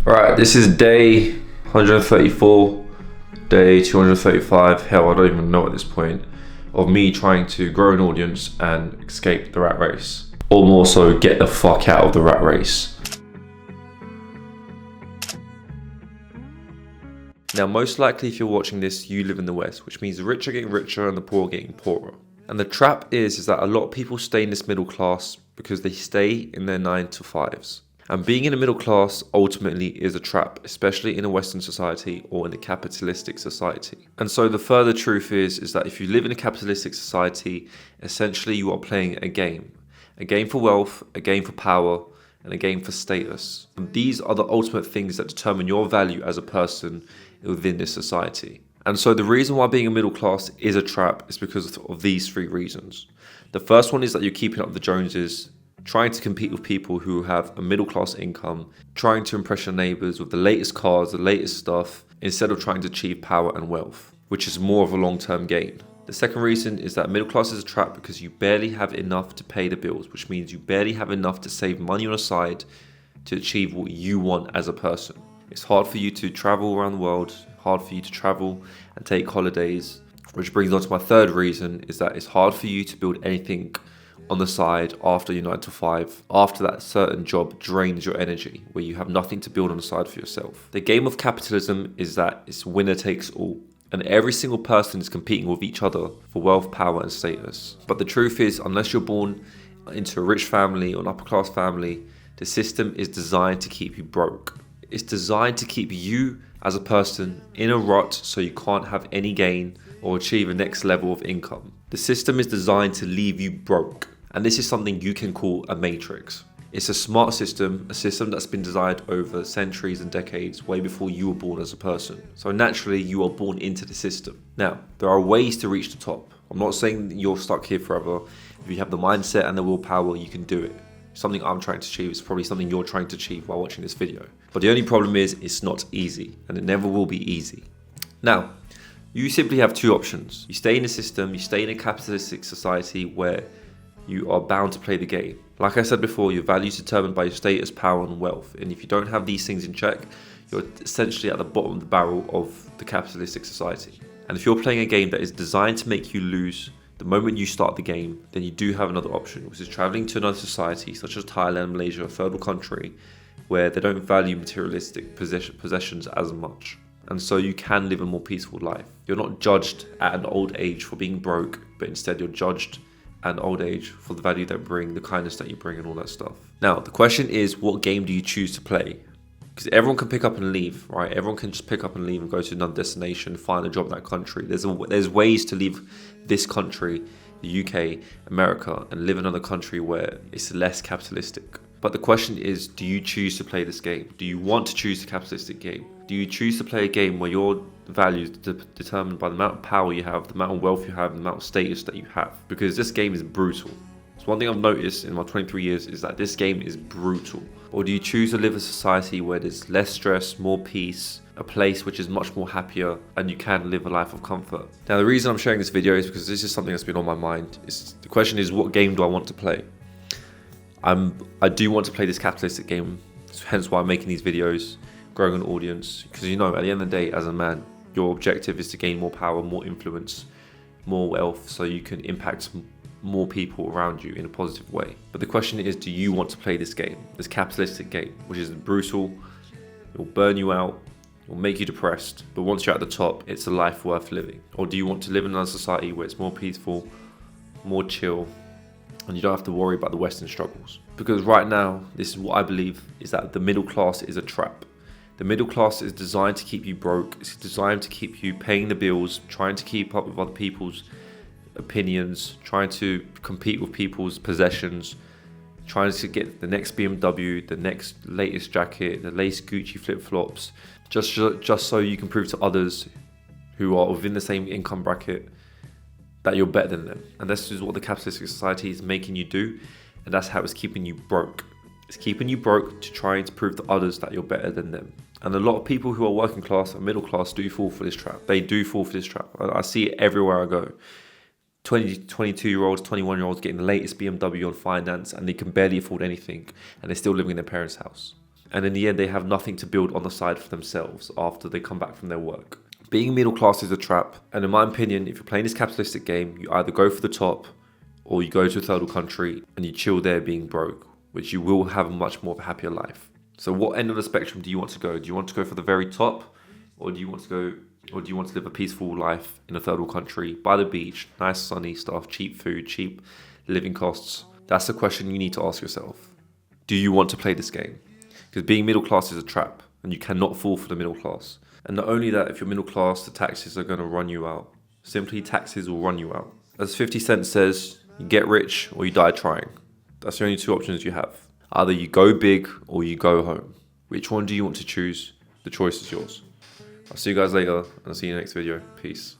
Right, this is day 134, day 235, hell, I don't even know at this point, of me trying to grow an audience and escape the rat race. Or more so, get the fuck out of the rat race. Now, most likely if you're watching this, you live in the West, which means the rich are getting richer and the poor are getting poorer. And the trap is that a lot of people stay in this middle class because they stay in their 9 to 5s. And being in the middle class ultimately is a trap, especially in a Western society or in a capitalistic society. And so the further truth is that if you live in a capitalistic society, essentially you are playing a game for wealth, a game for power, and a game for status. And these are the ultimate things that determine your value as a person within this society. And so the reason why being a middle class is a trap is because of these three reasons. The first one is that you're keeping up with the Joneses, trying to compete with people who have a middle class income, trying to impress your neighbors with the latest cars, the latest stuff, instead of trying to achieve power and wealth, which is more of a long-term gain. The second reason is that middle class is a trap because you barely have enough to pay the bills, which means you barely have enough to save money on the side to achieve what you want as a person. It's hard for you to travel around the world, hard for you to travel and take holidays, which brings on to my third reason, is that it's hard for you to build anything on the side after your 9 to 5, after that certain job drains your energy, where you have nothing to build on the side for yourself. The game of capitalism is that it's winner takes all, and every single person is competing with each other for wealth, power, and status. But the truth is, unless you're born into a rich family or an upper class family, the system is designed to keep you broke. It's designed to keep you as a person in a rut so you can't have any gain or achieve a next level of income. The system is designed to leave you broke. And this is something you can call a matrix. It's a smart system, a system that's been designed over centuries and decades, way before you were born as a person. So naturally, you are born into the system. Now, there are ways to reach the top. I'm not saying that you're stuck here forever. If you have the mindset and the willpower, you can do it. Something I'm trying to achieve is probably something you're trying to achieve while watching this video. But the only problem is, it's not easy, and it never will be easy. Now, you simply have two options. You stay in the system, you stay in a capitalistic society where you are bound to play the game. Like I said before, your value is determined by your status, power, and wealth. And if you don't have these things in check, you're essentially at the bottom of the barrel of the capitalistic society. And if you're playing a game that is designed to make you lose the moment you start the game, then you do have another option, which is traveling to another society, such as Thailand, Malaysia, a third world country, where they don't value materialistic possessions as much. And so you can live a more peaceful life. You're not judged at an old age for being broke, but instead you're judged and old age for the value that bring, the kindness that you bring, and all that stuff. Now, the question is, what game do you choose to play? Because everyone can pick up and leave, right? Everyone can just pick up and leave and go to another destination, find a job in that country. There's ways to leave this country, the UK, America, and live in another country where it's less capitalistic. But the question is, do you choose to play this game? Do you want to choose the capitalistic game? Do you choose to play a game where your value is determined by the amount of power you have, the amount of wealth you have, and the amount of status that you have? Because this game is brutal. So one thing I've noticed in my 23 years is that this game is brutal. Or do you choose to live in a society where there's less stress, more peace, a place which is much more happier, and you can live a life of comfort? Now, the reason I'm sharing this video is because this is something that's been on my mind. The question is, what game do I want to play? I do want to play this capitalistic game, hence why I'm making these videos, growing an audience, because at the end of the day, as a man, your objective is to gain more power, more influence, more wealth, so you can impact more people around you in a positive way. But the question is, do you want to play this game, this capitalistic game, which is brutal, it will burn you out, it will make you depressed, but once you're at the top, it's a life worth living? Or do you want to live in another society where it's more peaceful, more chill, and you don't have to worry about the Western struggles? Because right now, this is what I believe, is that the middle class is a trap. The middle class is designed to keep you broke. It's designed to keep you paying the bills, trying to keep up with other people's opinions, trying to compete with people's possessions, trying to get the next BMW, the next latest jacket, the latest Gucci flip-flops, just so you can prove to others who are within the same income bracket that you're better than them. And this is what the capitalistic society is making you do, and that's how it's keeping you broke. It's keeping you broke to try to prove to others that you're better than them. And a lot of people who are working class and middle class do fall for this trap. They do fall for this trap. I see it everywhere I go. 22-year-olds, 21-year-olds getting the latest BMW on finance, and they can barely afford anything, and they're still living in their parents' house. and in the end they have nothing to build on the side for themselves after they come back from their work. Being middle class is a trap, and in my opinion, if you're playing this capitalistic game, you either go for the top or you go to a third world country and you chill there being broke, which you will have a much more of a happier life. So what end of the spectrum do you want to go? Do you want to go for the very top, or do you want to live a peaceful life in a third world country by the beach, nice sunny stuff, cheap food, cheap living costs? That's the question you need to ask yourself. Do you want to play this game? Because being middle class is a trap, and you cannot fall for the middle class. And not only that, if you're middle class, the taxes are going to run you out. Simply, taxes will run you out. As 50 Cent says, you get rich or you die trying. That's the only two options you have. Either you go big or you go home. Which one do you want to choose? The choice is yours. I'll see you guys later, and I'll see you in the next video. Peace.